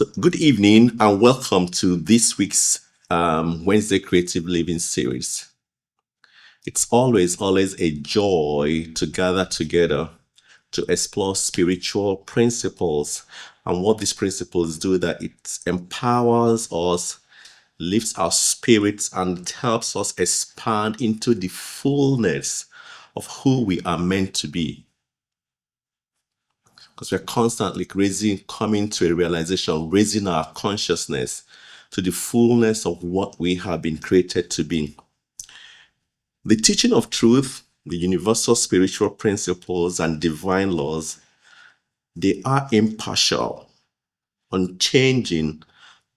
So, good evening and welcome to this week's Wednesday Creative Living series. It's always a joy to gather together to explore spiritual principles and what these principles do, that it empowers us, lifts our spirits, and helps us expand into the fullness of who we are meant to be. Because we're constantly coming to a realization, raising our consciousness to the fullness of what we have been created to be. The teaching of truth, the universal spiritual principles, and divine laws, they are impartial, unchanging,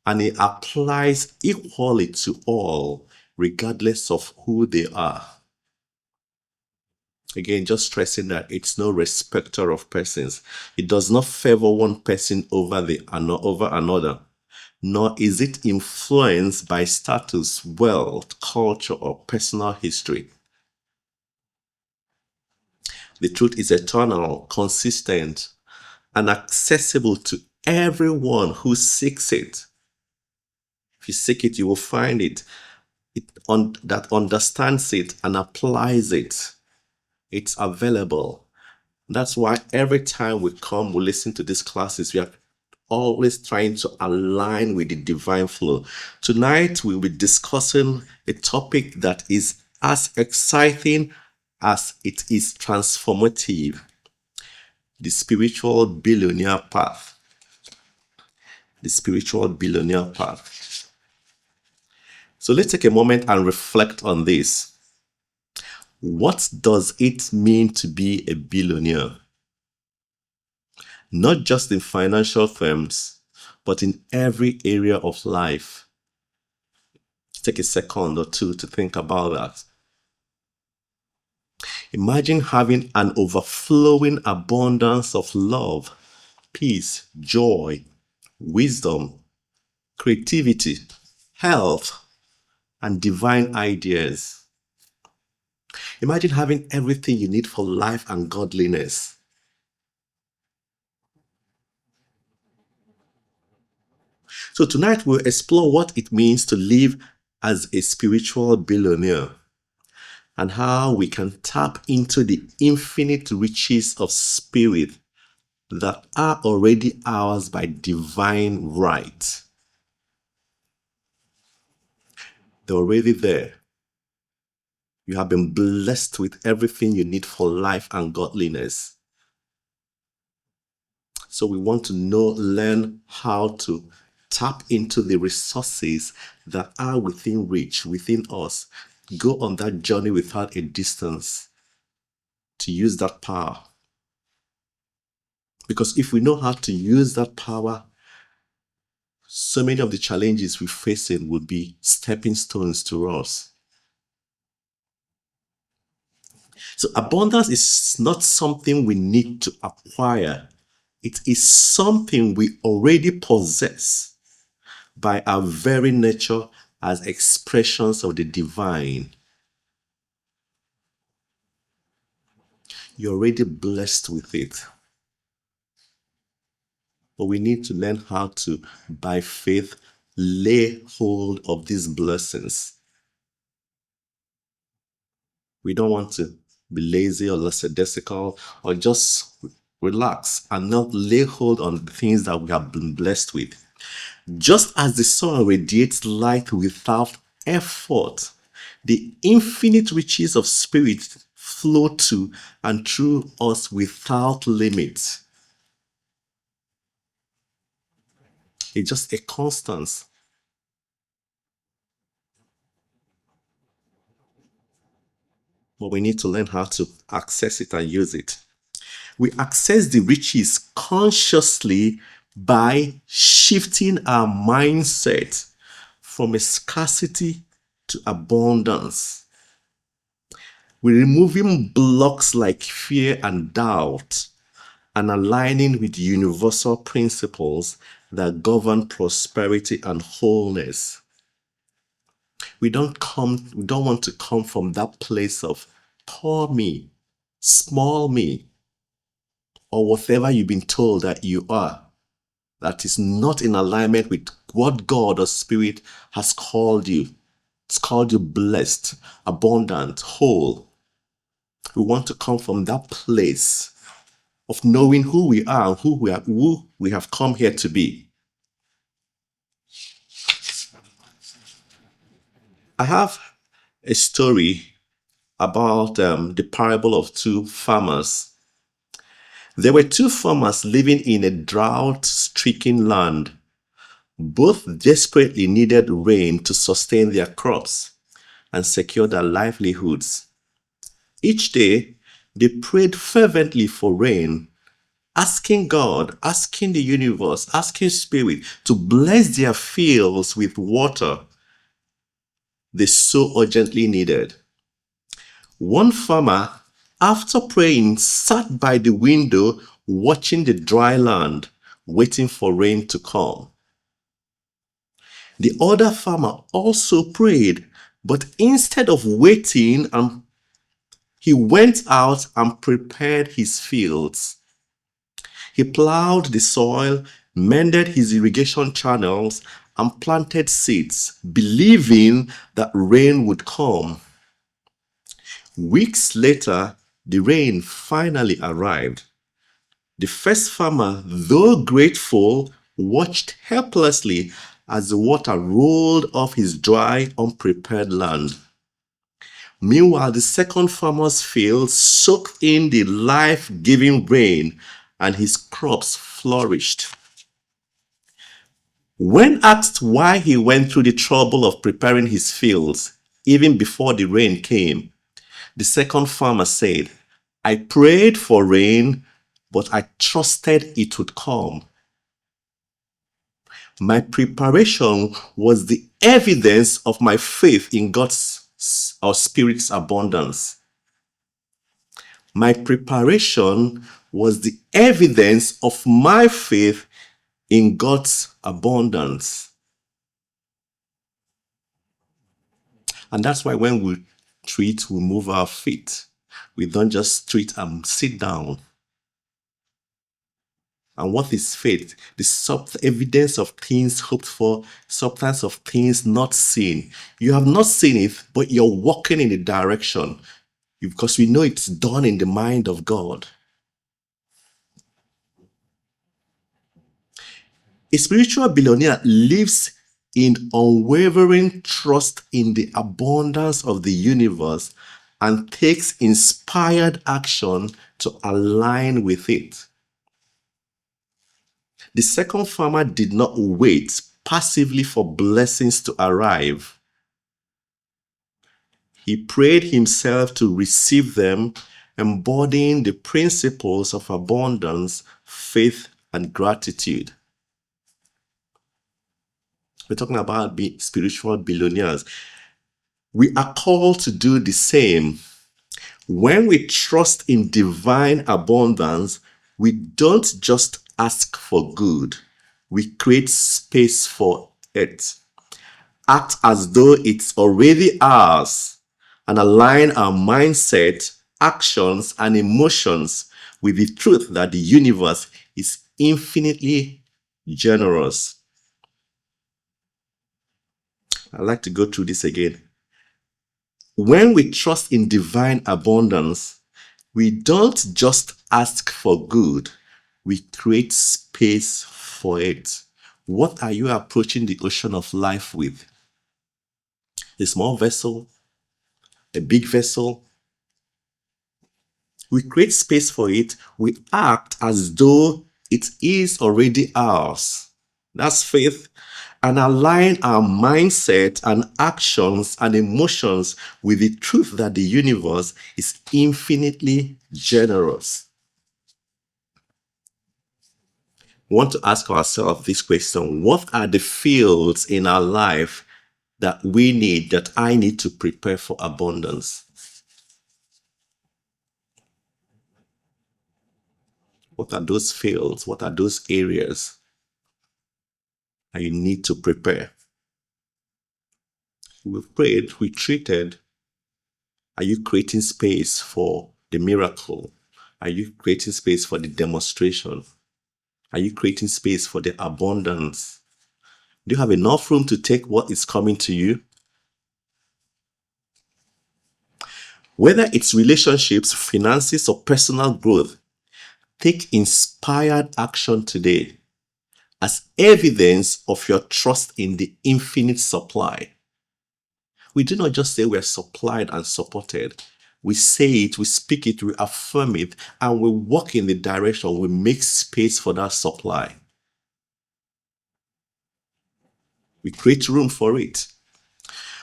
and it applies equally to all, regardless of who they are. Again, just stressing that it's no respecter of persons. It does not favor one person over another, nor is it influenced by status, wealth, culture, or personal history. The truth is eternal, consistent, and accessible to everyone who seeks it. If you seek it, you will find it. That understands it and applies it. It's available. That's why every time we listen to these classes, we are always trying to align with the divine flow. Tonight, we'll be discussing a topic that is as exciting as it is transformative: the spiritual billionaire path. The spiritual billionaire path. So let's take a moment and reflect on this. What does it mean to be a billionaire? Not just in financial terms, but in every area of life. Take a second or two to think about that. Imagine having an overflowing abundance of love, peace, joy, wisdom, creativity, health, and divine ideas. Imagine having everything you need for life and godliness. So tonight we'll explore what it means to live as a spiritual billionaire and how we can tap into the infinite riches of spirit that are already ours by divine right. They're already there. You have been blessed with everything you need for life and godliness. So we want to learn how to tap into the resources that are within reach, within us. Go on that journey without a distance to use that power. Because if we know how to use that power, so many of the challenges we're facing would be stepping stones to us. So abundance is not something we need to acquire. It is something we already possess by our very nature as expressions of the divine. You're already blessed with it. But we need to learn how to, by faith, lay hold of these blessings. We don't want to be lazy or lackadaisical or just relax and not lay hold on the things that we have been blessed with. Just as the sun radiates light without effort, the infinite riches of spirit flow to and through us without limit. It's just a constance. But we need to learn how to access it and use it. We access the riches consciously by shifting our mindset from a scarcity to abundance. We're removing blocks like fear and doubt and aligning with universal principles that govern prosperity and wholeness. We don't want to come from that place of poor me, small me, or whatever you've been told that you are. that is not in alignment with what God or Spirit has called you. It's called you blessed, abundant, whole. We want to come from that place of knowing who we are and who we have come here to be. I have a story about the parable of two farmers. There were two farmers living in a drought-stricken land. Both desperately needed rain to sustain their crops and secure their livelihoods. Each day, they prayed fervently for rain, asking God, asking the universe, asking Spirit to bless their fields with water they so urgently needed. One farmer, after praying, sat by the window watching the dry land, waiting for rain to come. The other farmer also prayed, but instead of waiting, he went out and prepared his fields. He plowed the soil, mended his irrigation channels, and planted seeds, believing that rain would come. Weeks later, the rain finally arrived. The first farmer, though grateful, watched helplessly as the water rolled off his dry, unprepared land. Meanwhile, the second farmer's field soaked in the life-giving rain, and his crops flourished. When asked why he went through the trouble of preparing his fields, even before the rain came, the second farmer said, "I prayed for rain, but I trusted it would come. My preparation was the evidence of my faith in God's or Spirit's abundance. My preparation was the evidence of my faith in God's abundance." And that's why when we treat, we move our feet. We don't just treat and sit down. And what is faith? The evidence of things hoped for, substance of things not seen. You have not seen it, but you're walking in the direction because we know it's done in the mind of God. A spiritual billionaire lives in unwavering trust in the abundance of the universe and takes inspired action to align with it. The second farmer did not wait passively for blessings to arrive. He prayed himself to receive them, embodying the principles of abundance, faith, and gratitude. We're talking about spiritual billionaires. We are called to do the same. When we trust in divine abundance, we don't just ask for good. We create space for it. Act as though it's already ours and align our mindset, actions, and emotions with the truth that the universe is infinitely generous. I'd like to go through this again. When we trust in divine abundance, we don't just ask for good, we create space for it. What are you approaching the ocean of life with? A small vessel? A big vessel? We create space for it. We act as though it is already ours. That's faith. And align our mindset and actions and emotions with the truth that the universe is infinitely generous. We want to ask ourselves this question: what are the fields in our life that I need to prepare for abundance? What are those fields? What are those areas that you need to prepare? We've prayed, we treated. Are you creating space for the miracle? Are you creating space for the demonstration? Are you creating space for the abundance? Do you have enough room to take what is coming to you? Whether it's relationships, finances, or personal growth, take inspired action today as evidence of your trust in the infinite supply. We do not just say we're supplied and supported. We say it, we speak it, we affirm it, and we walk in the direction, we make space for that supply. We create room for it.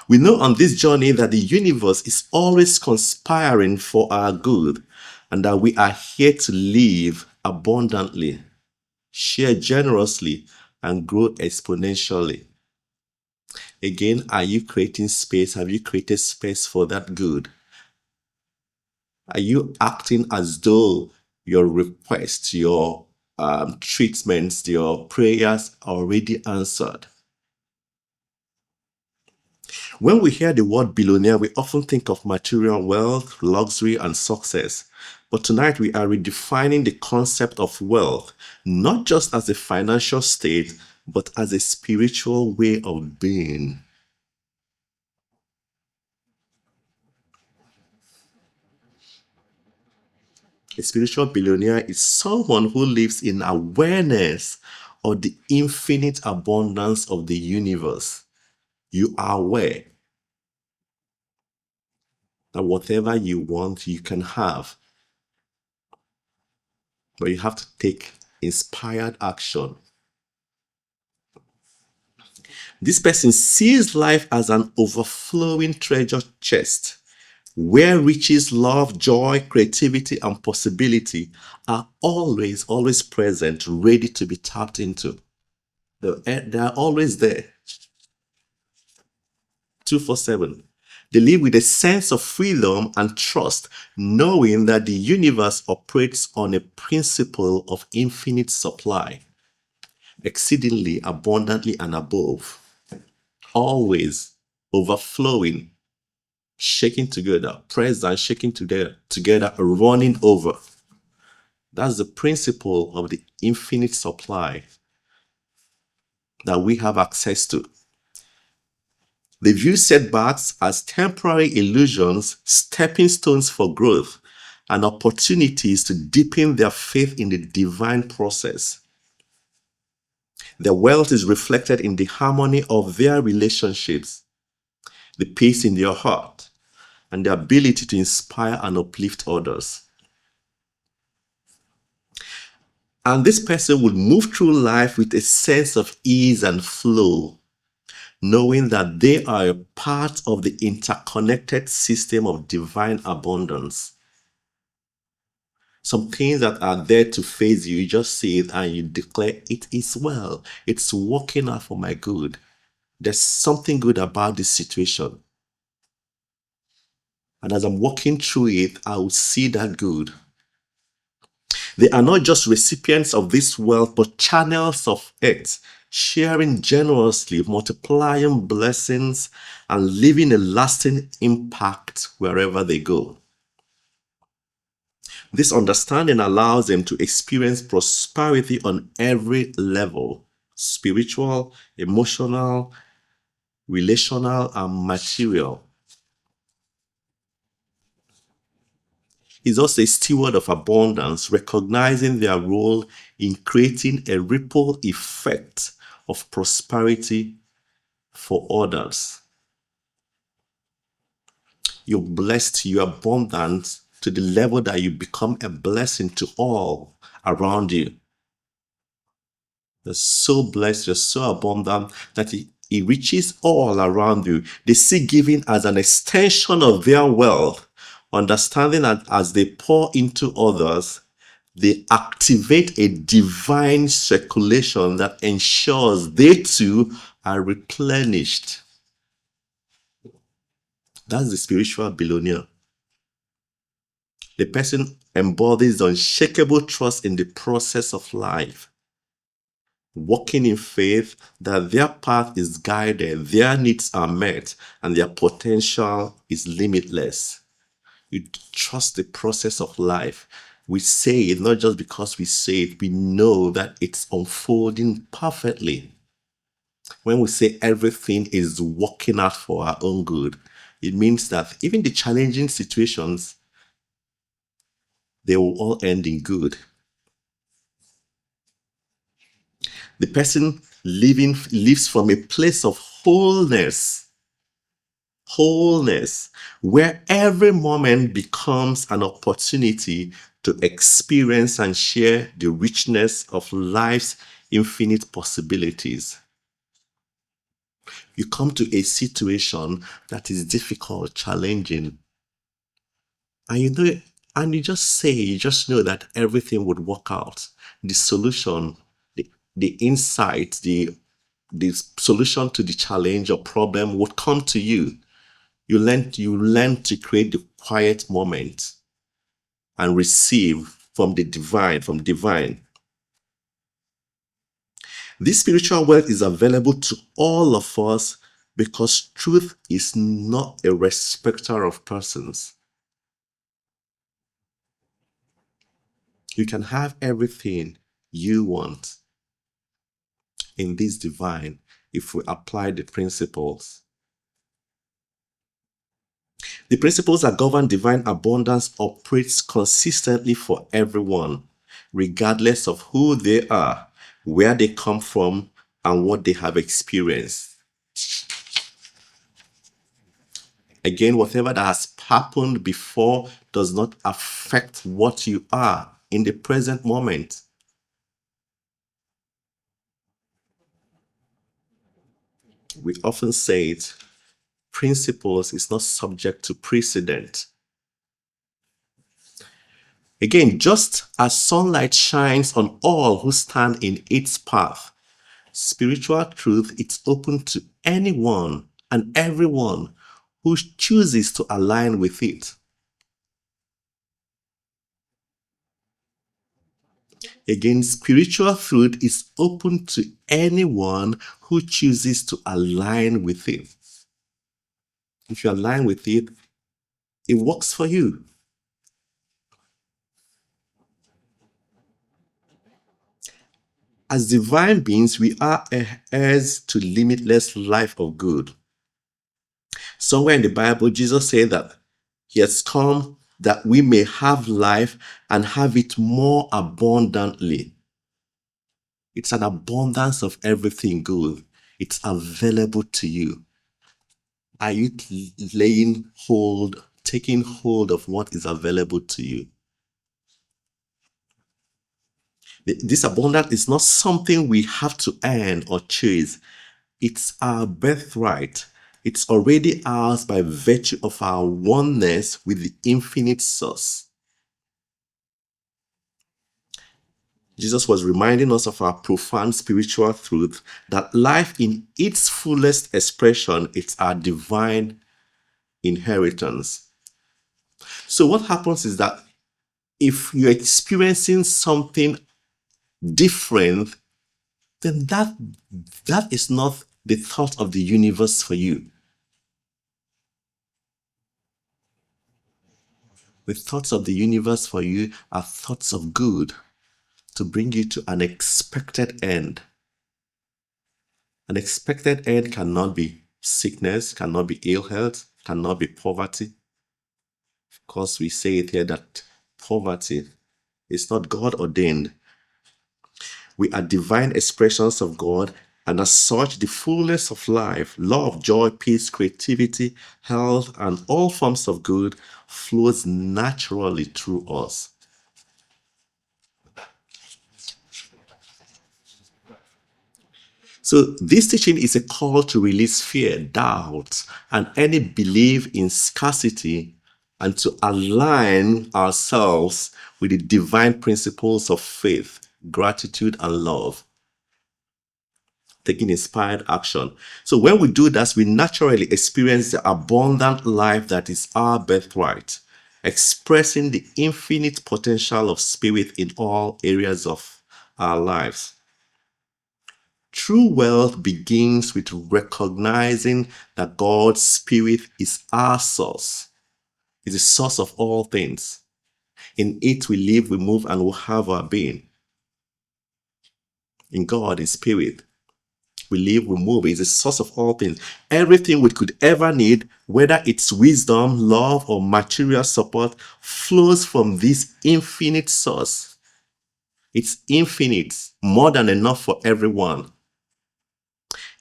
We know on this journey that the universe is always conspiring for our good and that we are here to live abundantly, share generously, and grow exponentially. Again, are you creating space? Have you created space for that good? Are you acting as though your requests, your treatments, your prayers are already answered? When we hear the word billionaire, we often think of material wealth, luxury, and success. But tonight we are redefining the concept of wealth, not just as a financial state, but as a spiritual way of being. A spiritual billionaire is someone who lives in awareness of the infinite abundance of the universe. You are aware that whatever you want, you can have. But you have to take inspired action. This person sees life as an overflowing treasure chest where riches, love, joy, creativity, and possibility are always present, ready to be tapped into. They are always there, 24/7. They live with a sense of freedom and trust, knowing that the universe operates on a principle of infinite supply, exceedingly abundantly and above, always overflowing, shaking together, pressed and shaking together, running over. That's the principle of the infinite supply that we have access to. They view setbacks as temporary illusions, stepping stones for growth, and opportunities to deepen their faith in the divine process. Their wealth is reflected in the harmony of their relationships, the peace in their heart, and the ability to inspire and uplift others. And this person would move through life with a sense of ease and flow, knowing that they are a part of the interconnected system of divine abundance. Some things that are there to phase you, you just see it and you declare, it is well. It's working out for my good. There's something good about this situation. And as I'm walking through it, I will see that good. They are not just recipients of this wealth, but channels of it, sharing generously, multiplying blessings, and leaving a lasting impact wherever they go. This understanding allows them to experience prosperity on every level: spiritual, emotional, relational, and material. He's also a steward of abundance, recognizing their role in creating a ripple effect of prosperity for others. You're blessed, you're abundant to the level that you become a blessing to all around you. You're so blessed, you're so abundant that it reaches all around you. They see giving as an extension of their wealth, understanding that as they pour into others, they activate a divine circulation that ensures they too are replenished. That's the spiritual billionaire. The person embodies unshakable trust in the process of life, walking in faith that their path is guided, their needs are met, and their potential is limitless. You trust the process of life. We say it not just because we say it, we know that it's unfolding perfectly. When we say everything is working out for our own good, it means that even the challenging situations, they will all end in good. The person lives from a place of wholeness, where every moment becomes an opportunity to experience and share the richness of life's infinite possibilities. You come to a situation that is difficult, challenging, and you just know that everything would work out. The solution, the insight, the solution to the challenge or problem would come to you. You learn to create the quiet moment and receive from the divine. This spiritual wealth is available to all of us because truth is not a respecter of persons. You can have everything you want in this divine if we apply the principles. The principles that govern divine abundance operates consistently for everyone, regardless of who they are, where they come from, and what they have experienced. Again, whatever that has happened before does not affect what you are in the present moment. We often say it, principles is not subject to precedent. Again, just as sunlight shines on all who stand in its path, spiritual truth is open to anyone and everyone who chooses to align with it. Again, spiritual truth is open to anyone who chooses to align with it. If you align with it, it works for you. As divine beings, we are heirs to limitless life of good. Somewhere in the Bible, Jesus said that he has come that we may have life and have it more abundantly. It's an abundance of everything good. It's available to you. Are you taking hold of what is available to you? This abundance is not something we have to earn or chase. It's our birthright. It's already ours by virtue of our oneness with the infinite source. Jesus was reminding us of our profound spiritual truth that life in its fullest expression is our divine inheritance. So what happens is that if you're experiencing something different, then that is not the thought of the universe for you. The thoughts of the universe for you are thoughts of good to bring you to an expected end. An expected end cannot be sickness, cannot be ill health, cannot be poverty. Of course, we say it here that poverty is not God ordained. We are divine expressions of God, and as such, the fullness of life, love, joy, peace, creativity, health, and all forms of good flows naturally through us. So this teaching is a call to release fear, doubt, and any belief in scarcity, and to align ourselves with the divine principles of faith, gratitude, and love. Taking inspired action. So when we do that, we naturally experience the abundant life that is our birthright, expressing the infinite potential of spirit in all areas of our lives. True wealth begins with recognizing that God's spirit is our source, is the source of all things. In it we live, we move, and we have our being. In God, in spirit, we live, we move. It's the source of all things. Everything we could ever need, whether it's wisdom, love, or material support, flows from this infinite source. It's infinite, more than enough for everyone.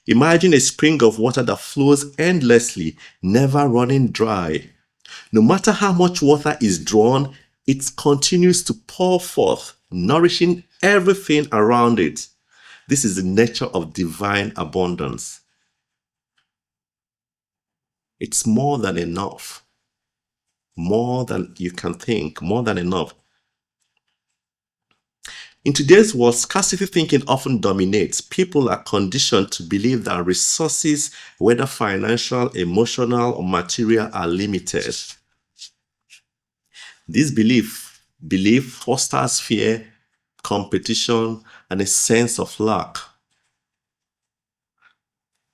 Imagine a spring of water that flows endlessly, never running dry. No matter how much water is drawn, it continues to pour forth, nourishing everything around it. This is the nature of divine abundance. It's more than enough, more than you can think, more than enough. In today's world, scarcity thinking often dominates. People are conditioned to believe that resources, whether financial, emotional, or material, are limited. This belief fosters fear, competition, and a sense of lack.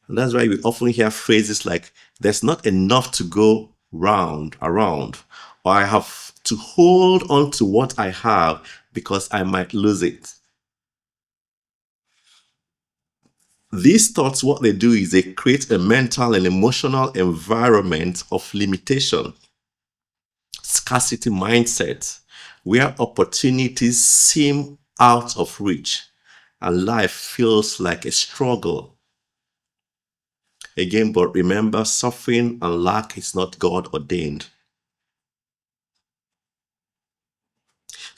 And that's why we often hear phrases like, there's not enough to go around, or I have to hold on to what I have because I might lose it. These thoughts, what they do is they create a mental and emotional environment of limitation, scarcity mindset, where opportunities seem out of reach and life feels like a struggle. Again, but remember, suffering and lack is not God ordained.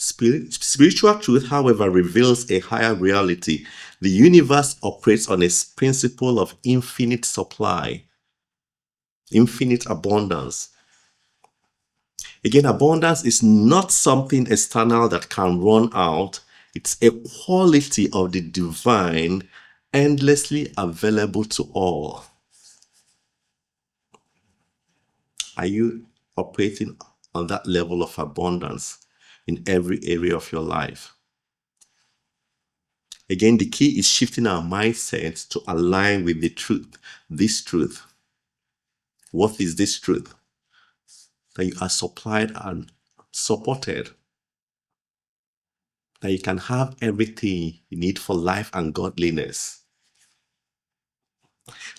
Spiritual truth, however, reveals a higher reality. The universe operates on a principle of infinite supply, infinite abundance. Again, abundance is not something external that can run out. It's a quality of the divine, endlessly available to all. Are you operating on that level of abundance in every area of your life? Again, the key is shifting our mindset to align with the truth, this truth. What is this truth? That you are supplied and supported. That you can have everything you need for life and godliness.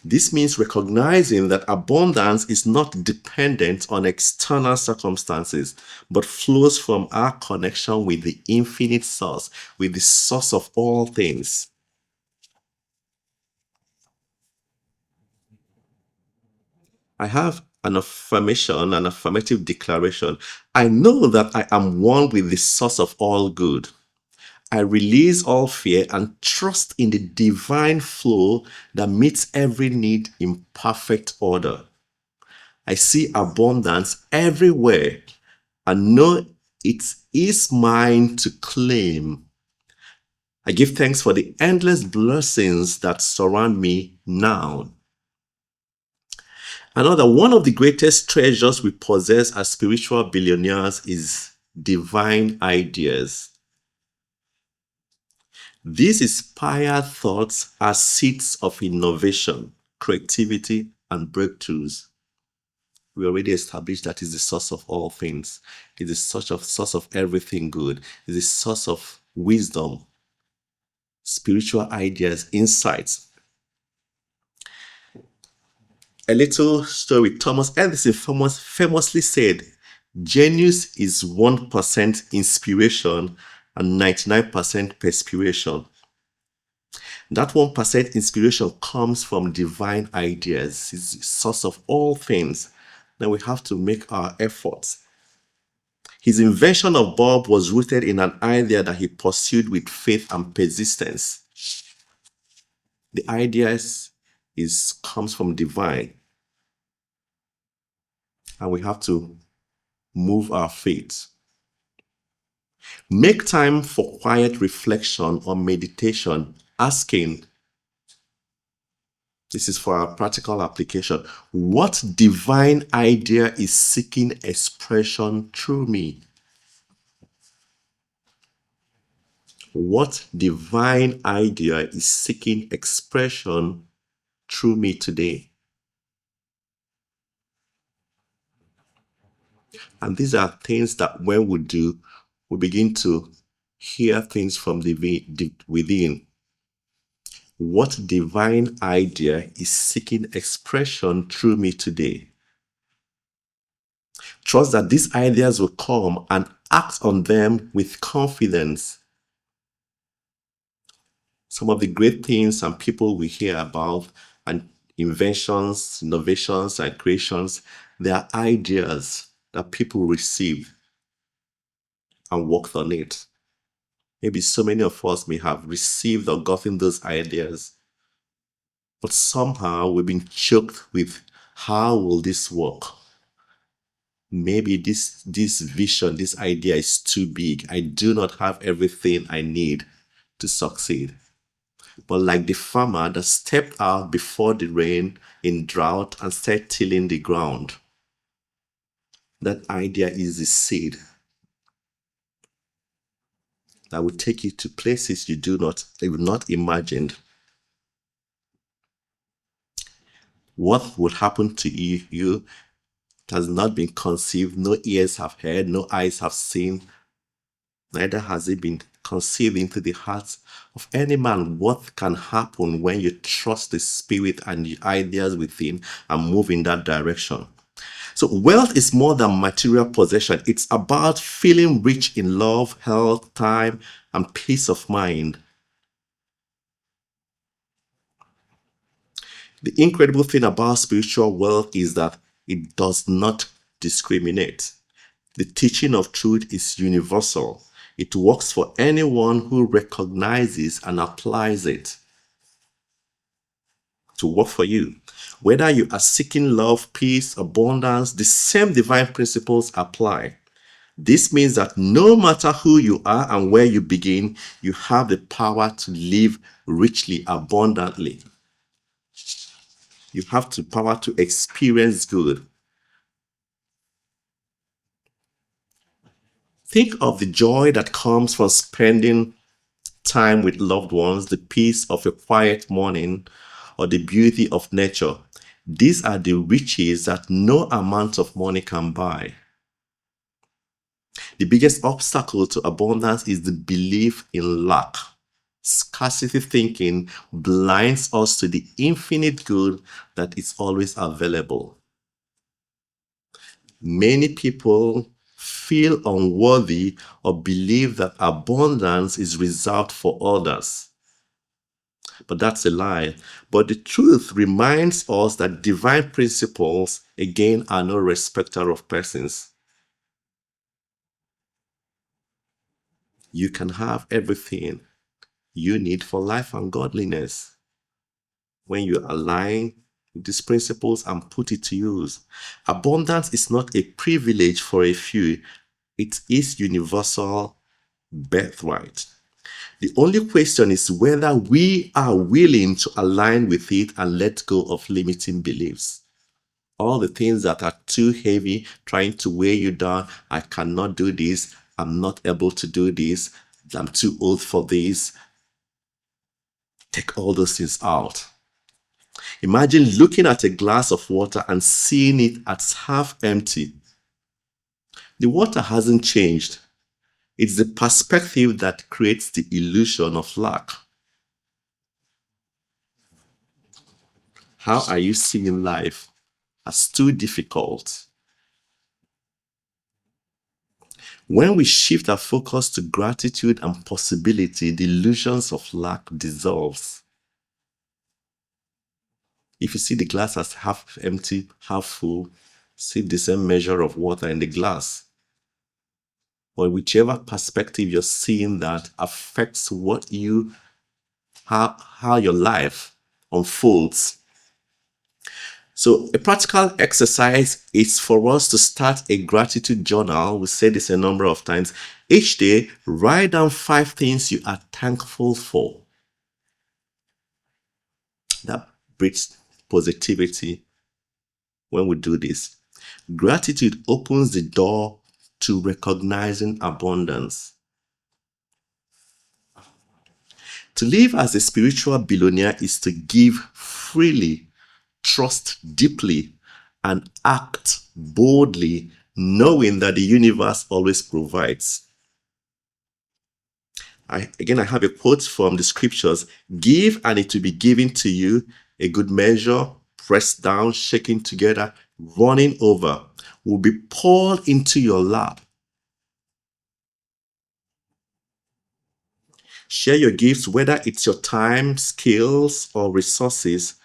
This means recognizing that abundance is not dependent on external circumstances, but flows from our connection with the infinite source, with the source of all things. I have an affirmation, an affirmative declaration. I know that I am one with the source of all good. I release all fear and trust in the divine flow that meets every need in perfect order. I see abundance everywhere and know it is mine to claim. I give thanks for the endless blessings that surround me now. Another one of the greatest treasures we possess as spiritual billionaires is divine ideas. These inspired thoughts are seeds of innovation, creativity, and breakthroughs. We already established that is the source of all things. It is such a source of everything good. It is the source of wisdom, spiritual ideas, insights. A little story. Thomas Edison famously said, genius is 1% inspiration and 99% perspiration. That 1% inspiration comes from divine ideas. It's the source of all things. Then we have to make our efforts. His invention of bulb was rooted in an idea that he pursued with faith and persistence. The ideas comes from divine. And we have to move our faith. Make time for quiet reflection or meditation, asking, this is for our practical application, what divine idea is seeking expression through me? What divine idea is seeking expression through me today? And these are things that when we do, we begin to hear things from within. What divine idea is seeking expression through me today? Trust that these ideas will come and act on them with confidence. Some of the great things and people we hear about, and inventions, innovations, and creations, they are ideas that people receive and worked on it. Maybe so many of us may have received or gotten those ideas, but somehow we've been choked with, how will this work? Maybe this vision, this idea is too big. I do not have everything I need to succeed. But like the farmer that stepped out before the rain in drought and started tilling the ground, that idea is the seed that will take you to places you have not imagined. What will happen to you has not been conceived, no ears have heard, no eyes have seen, neither has it been conceived into the heart of any man. What can happen when you trust the spirit and the ideas within and move in that direction? So wealth is more than material possession. It's about feeling rich in love, health, time, and peace of mind. The incredible thing about spiritual wealth is that it does not discriminate. The teaching of truth is universal. It works for anyone who recognizes and applies it to work for you. Whether you are seeking love, peace, abundance, the same divine principles apply. This means that no matter who you are and where you begin, you have the power to live richly, abundantly. You have the power to experience good. Think of the joy that comes from spending time with loved ones, the peace of a quiet morning, or the beauty of nature. These are the riches that no amount of money can buy. The biggest obstacle to abundance is the belief in lack. Scarcity thinking blinds us to the infinite good that is always available. Many people feel unworthy or believe that abundance is reserved for others. But that's a lie. But the truth reminds us that divine principles, again, are no respecter of persons. You can have everything you need for life and godliness when you align with these principles and put it to use. Abundance is not a privilege for a few. It is universal birthright. The only question is whether we are willing to align with it and let go of limiting beliefs. All the things that are too heavy, trying to weigh you down. I cannot do this. I'm not able to do this. I'm too old for this. Take all those things out. Imagine looking at a glass of water and seeing it as half empty. The water hasn't changed. It's the perspective that creates the illusion of lack. How are you seeing life as too difficult? When we shift our focus to gratitude and possibility, the illusions of lack dissolves. If you see the glass as half empty, half full, see the same measure of water in the glass. But whichever perspective you're seeing that affects how your life unfolds. So a practical exercise is for us to start a gratitude journal. We say this a number of times. Each day, write down 5 things you are thankful for. That breeds positivity when we do this. Gratitude opens the door to recognizing abundance. To live as a spiritual billionaire is to give freely, trust deeply, and act boldly, knowing that the universe always provides. I have a quote from the scriptures: give and it will be given to you, a good measure, pressed down, shaken together, running over, will be poured into your lap. Share your gifts, whether it's your time, skills, or resources.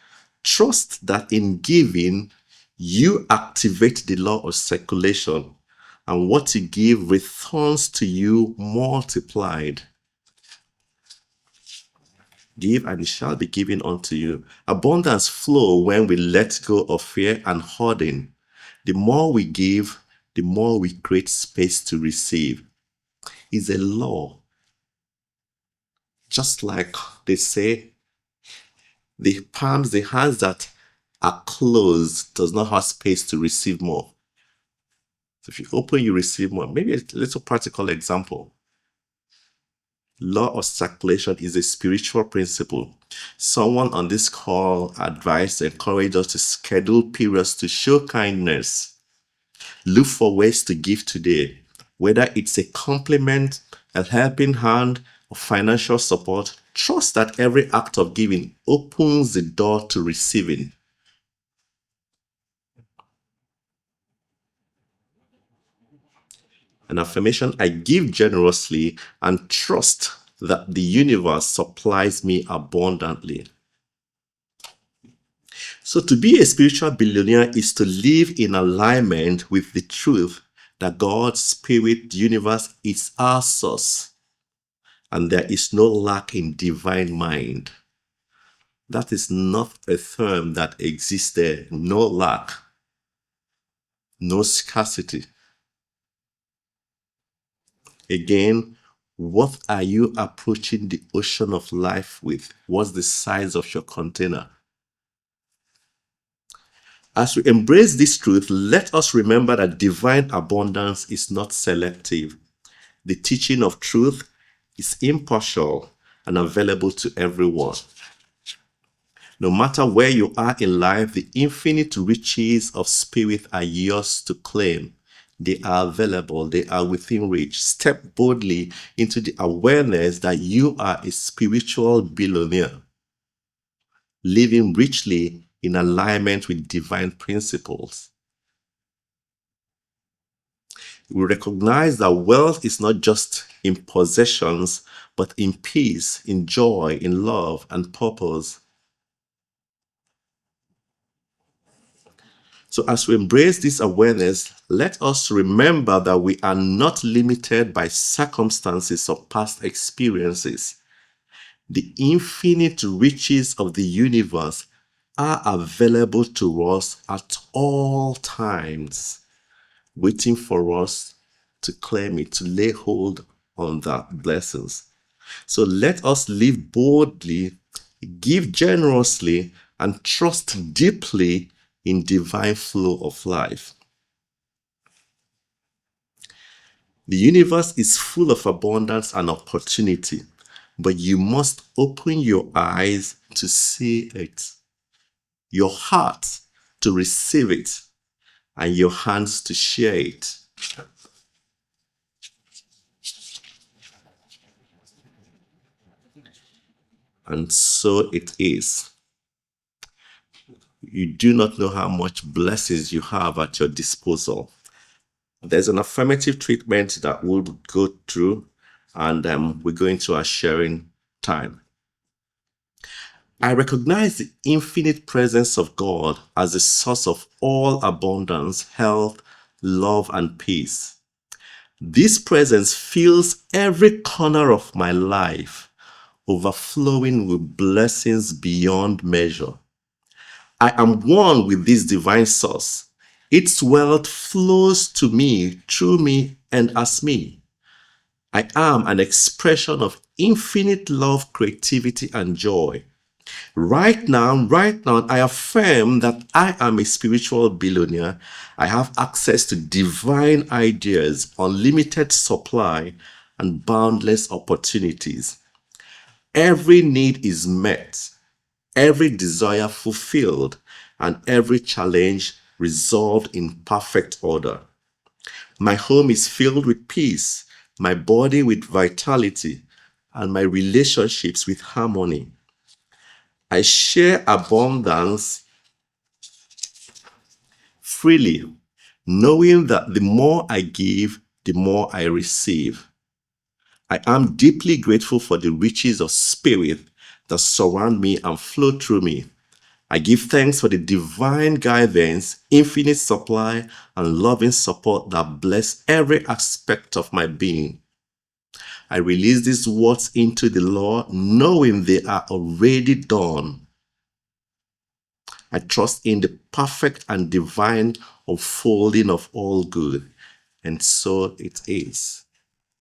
Trust that in giving, you activate the law of circulation, and what you give returns to you multiplied. Give and it shall be given unto you. Abundance flow when we let go of fear and hoarding. The more we give, the more we create space to receive. It's a law. Just like they say, the hands that are closed does not have space to receive more. So if you open, you receive more. Maybe a little practical example. Law of circulation is a spiritual principle. Someone on this call encouraged us to schedule periods to show kindness. Look for ways to give today, whether it's a compliment, a helping hand, or financial support. Trust that every act of giving opens the door to receiving. An affirmation: I give generously and trust that the universe supplies me abundantly. So to be a spiritual billionaire is to live in alignment with the truth that God's spirit, the universe, is our source, and there is no lack in divine mind. That is not a term that exists there. No lack, no scarcity. Again, what are you approaching the ocean of life with? What's the size of your container? As we embrace this truth, let us remember that divine abundance is not selective. The teaching of truth is impartial and available to everyone. No matter where you are in life, the infinite riches of spirit are yours to claim. They are available, they are within reach. Step boldly into the awareness that you are a spiritual billionaire, living richly in alignment with divine principles. We recognize that wealth is not just in possessions, but in peace, in joy, in love, and purpose. So as we embrace this awareness, let us remember that we are not limited by circumstances or past experiences. The infinite riches of the universe are available to us at all times, waiting for us to claim it, to lay hold on that blessings. So let us live boldly, give generously, and trust deeply in divine flow of life. The universe is full of abundance and opportunity, but you must open your eyes to see it, your heart to receive it, and your hands to share it. And so it is. You do not know how much blessings you have at your disposal. There's an affirmative treatment that we'll go through, and we go into our sharing time. I recognize the infinite presence of God as the source of all abundance, health, love, and peace. This presence fills every corner of my life, overflowing with blessings beyond measure. I am one with this divine source. Its wealth flows to me, through me, and as me. I am an expression of infinite love, creativity, and joy. Right now, I affirm that I am a spiritual billionaire. I have access to divine ideas, unlimited supply, and boundless opportunities. Every need is met, every desire fulfilled, and every challenge resolved in perfect order. My home is filled with peace, my body with vitality, and my relationships with harmony. I share abundance freely, knowing that the more I give, the more I receive. I am deeply grateful for the riches of spirit that surround me and flow through me. I give thanks for the divine guidance, infinite supply, and loving support that bless every aspect of my being. I release these words into the Lord, knowing they are already done. I trust in the perfect and divine unfolding of all good, and so it is.